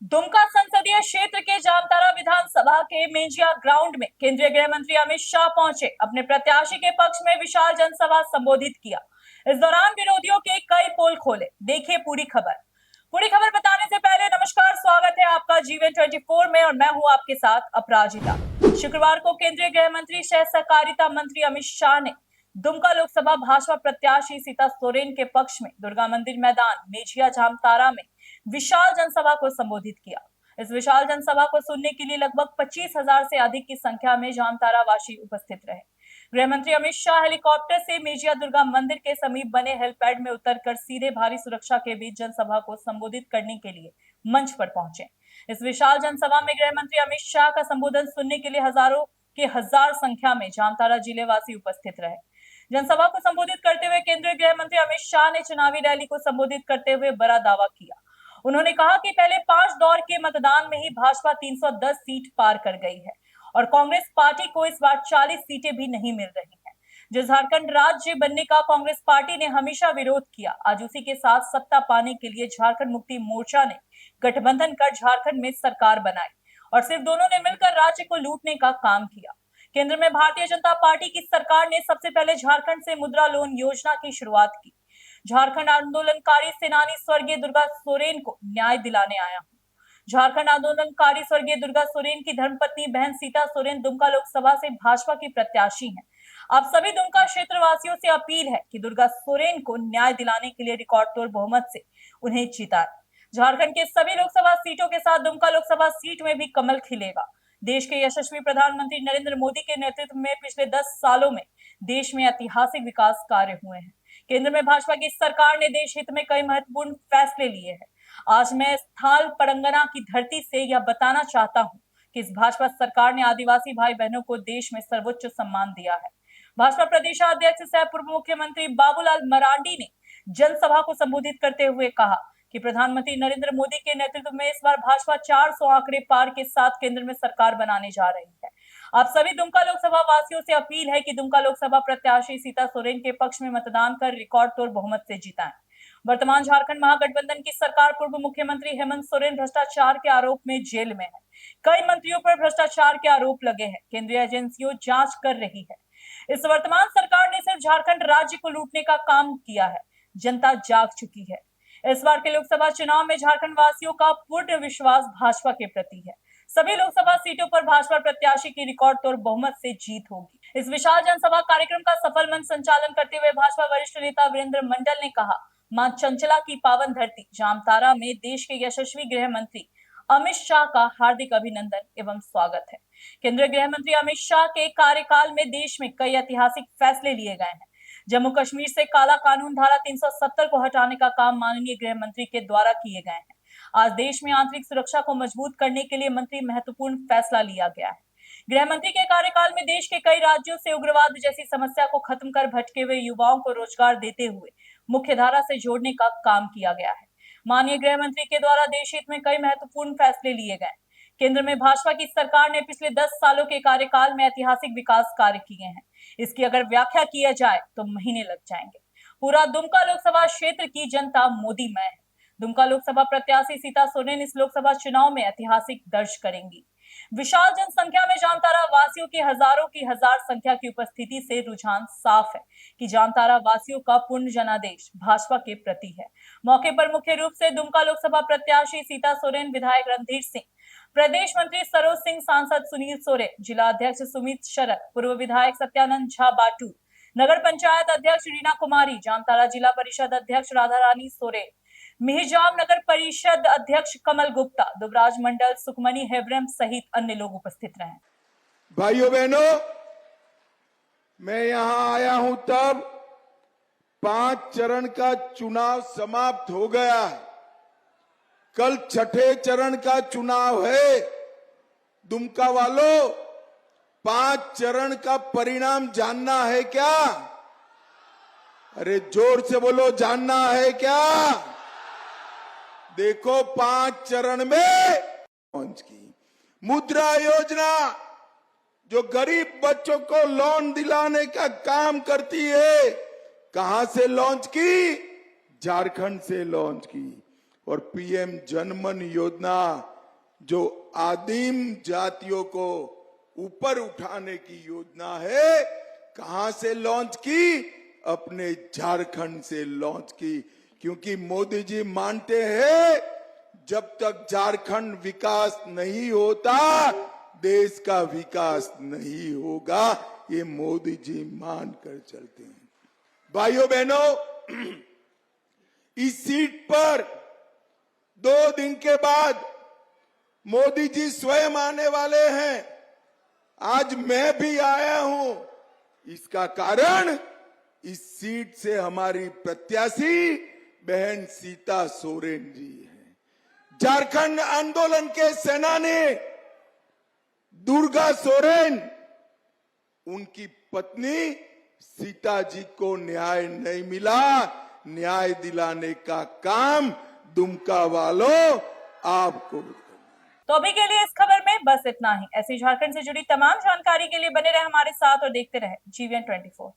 दुमका संसदीय क्षेत्र के जामताड़ा विधानसभा के मेंजिया ग्राउंड में केंद्रीय गृह मंत्री अमित शाह पहुंचे। अपने प्रत्याशी के पक्ष में विशाल जनसभा संबोधित किया। इस दौरान विरोधियों के कई पोल खोले। देखिए पूरी खबर बताने से पहले नमस्कार, स्वागत है आपका जीवन 24 में और मैं हूं आपके साथ अपराजिता। शुक्रवार को केंद्रीय गृह मंत्री सह सहकारिता मंत्री अमित शाह ने दुमका लोकसभा भाजपा प्रत्याशी सीता सोरेन के पक्ष में दुर्गा मंदिर मैदान मेंजिया जामताड़ा में विशाल जनसभा को संबोधित किया। इस विशाल जनसभा को सुनने के लिए लगभग 25,000 से अधिक की संख्या में जामताड़ा वासी उपस्थित रहे। गृह मंत्री अमित शाह हेलीकॉप्टर से मेंजिया दुर्गा मंदिर के समीप बने हेलीपैड में उतरकर सीधे भारी सुरक्षा के बीच जनसभा को संबोधित करने के लिए मंच पर पहुंचे। इस विशाल जनसभा में गृह मंत्री अमित शाह का संबोधन सुनने के लिए हजारों के हजार संख्या में जामताड़ा जिले वासी उपस्थित रहे। जनसभा को संबोधित करते हुए केंद्रीय गृह मंत्री अमित शाह ने चुनावी रैली को संबोधित करते हुए बड़ा दावा किया। उन्होंने कहा कि पहले 5 दौर के मतदान में ही भाजपा 310 सीट पार कर गई है और कांग्रेस पार्टी को इस बार 40 सीटें भी नहीं मिल रही हैं। जो झारखंड राज्य बनने का कांग्रेस पार्टी ने हमेशा विरोध किया, आज उसी के साथ सत्ता पाने के लिए झारखंड मुक्ति मोर्चा ने गठबंधन कर झारखंड में सरकार बनाई और सिर्फ दोनों ने मिलकर राज्य को लूटने का काम किया। केंद्र में भारतीय जनता पार्टी की सरकार ने सबसे पहले झारखंड से मुद्रा लोन योजना की शुरुआत की। झारखंड आंदोलनकारी सेनानी स्वर्गीय दुर्गा सोरेन को न्याय दिलाने आया हूं। झारखंड आंदोलनकारी स्वर्गीय दुर्गा सोरेन की धर्मपत्नी बहन सीता सोरेन दुमका लोकसभा से भाजपा की प्रत्याशी हैं। आप सभी दुमका क्षेत्र वासियों से अपील है कि दुर्गा सोरेन को न्याय दिलाने के लिए रिकॉर्ड तोड़ बहुमत से उन्हें जिताएं। झारखंड के सभी लोकसभा सीटों के साथ दुमका लोकसभा सीट में भी कमल खिलेगा। देश के यशस्वी प्रधानमंत्री नरेंद्र मोदी के नेतृत्व में पिछले 10 सालों में देश में ऐतिहासिक विकास कार्य हुए हैं। केंद्र में भाजपा की सरकार ने देश हित में कई महत्वपूर्ण फैसले लिए हैं। आज मैं स्थाल परंगना की धरती से यह बताना चाहता हूं कि इस भाजपा सरकार ने आदिवासी भाई बहनों को देश में सर्वोच्च सम्मान दिया है। भाजपा प्रदेश अध्यक्ष सह पूर्व मुख्यमंत्री बाबूलाल मरांडी ने जनसभा को संबोधित करते हुए कहा कि प्रधानमंत्री नरेंद्र मोदी के नेतृत्व में इस बार भाजपा 400 आंकड़े पार के साथ केंद्र में सरकार बनाने जा रही है। आप सभी दुमका लोकसभा वासियों से अपील है कि दुमका लोकसभा प्रत्याशी सीता सोरेन के पक्ष में मतदान कर रिकॉर्ड तोड़ बहुमत से जिताएं। वर्तमान झारखंड महागठबंधन की सरकार पूर्व मुख्यमंत्री हेमंत सोरेन भ्रष्टाचार के आरोप में जेल में है। कई मंत्रियों पर भ्रष्टाचार के आरोप लगे हैं। केंद्रीय एजेंसियों जांच कर रही है। इस वर्तमान सरकार ने सिर्फ झारखंड राज्य को लूटने का काम किया है। जनता जाग चुकी है। इस बार के लोकसभा चुनाव में झारखंड वासियों का पूर्ण विश्वास भाजपा के प्रति है। सभी लोकसभा सीटों पर भाजपा प्रत्याशी की रिकॉर्ड तोड़ बहुमत से जीत होगी। इस विशाल जनसभा कार्यक्रम का सफल मंच संचालन करते हुए भाजपा वरिष्ठ नेता वीरेंद्र मंडल ने कहा, मां चंचला की पावन धरती जामताड़ा में देश के यशस्वी गृह मंत्री अमित शाह का हार्दिक अभिनंदन एवं स्वागत है। केंद्रीय गृह मंत्री अमित शाह के कार्यकाल में देश में कई ऐतिहासिक फैसले लिए गए हैं। जम्मू कश्मीर से काला कानून धारा 370 को हटाने का काम माननीय गृह मंत्री के द्वारा किए गए हैं। आज देश में आंतरिक सुरक्षा को मजबूत करने के लिए मंत्री महत्वपूर्ण फैसला लिया गया है। गृह मंत्री के कार्यकाल में देश के कई राज्यों से उग्रवाद जैसी समस्या को खत्म कर भटके हुए युवाओं को रोजगार देते हुए मुख्य धारा से जोड़ने का काम किया गया है। माननीय गृह मंत्री के द्वारा देश हित में कई महत्वपूर्ण फैसले लिए गए। केंद्र में भाजपा की सरकार ने पिछले 10 सालों के कार्यकाल में ऐतिहासिक विकास कार्य किए हैं। इसकी अगर व्याख्या किया जाए तो महीने लग जाएंगे। पूरा दुमका लोकसभा क्षेत्र की जनता मोदीमय है। दुमका लोकसभा प्रत्याशी सीता सोरेन इस लोकसभा चुनाव में ऐतिहासिक दर्ज करेंगी। विशाल जनसंख्या में जामताड़ा वासियों की हजारों की हजार संख्या की उपस्थिति से रुझान साफ है कि जामताड़ा वासियों का पूर्ण जनादेश भाजपा के प्रति है। मौके पर मुख्य रूप से दुमका लोकसभा प्रत्याशी सीता सोरेन, विधायक रणधीर सिंह, प्रदेश मंत्री सरोज सिंह, सांसद सुनील सोरेन, जिला अध्यक्ष सुमित शरद, पूर्व विधायक सत्यानंद झा बाटू, नगर पंचायत अध्यक्ष रीना कुमारी, जामताड़ा जिला परिषद अध्यक्ष राधा रानी सोरेन, मिहिजाम नगर परिषद अध्यक्ष कमल गुप्ता, दुबराज मंडल, सुखमनी हेब्रम सहित अन्य लोग उपस्थित रहे। भाइयों बहनों, मैं यहां आया हूं तब 5 चरण का चुनाव समाप्त हो गया है। कल 6ठे चरण का चुनाव है। दुमका वालों, 5 चरण का परिणाम जानना है क्या? अरे जोर से बोलो, जानना है क्या? देखो, 5 चरण में लॉन्च की मुद्रा योजना जो गरीब बच्चों को लोन दिलाने का काम करती है, कहां से लॉन्च की? झारखंड से लॉन्च की। और पीएम जनमन योजना जो आदिम जातियों को ऊपर उठाने की योजना है, कहां से लॉन्च की? अपने झारखंड से लॉन्च की। क्योंकि मोदी जी मानते हैं जब तक झारखंड विकास नहीं होता देश का विकास नहीं होगा। ये मोदी जी मान कर चलते हैं। भाइयों बहनों, इस सीट पर 2 दिन के बाद मोदी जी स्वयं आने वाले हैं। आज मैं भी आया हूं। इसका कारण इस सीट से हमारी प्रत्याशी बहन सीता सोरेन जी हैं। झारखंड आंदोलन के सेनानी दुर्गा सोरेन, उनकी पत्नी सीता जी को न्याय नहीं मिला। न्याय दिलाने का काम दुमका वालों आपको। तो अभी के लिए इस खबर में बस इतना ही। ऐसी झारखंड से जुड़ी तमाम जानकारी के लिए बने रहे हमारे साथ और देखते रहे GVN 24।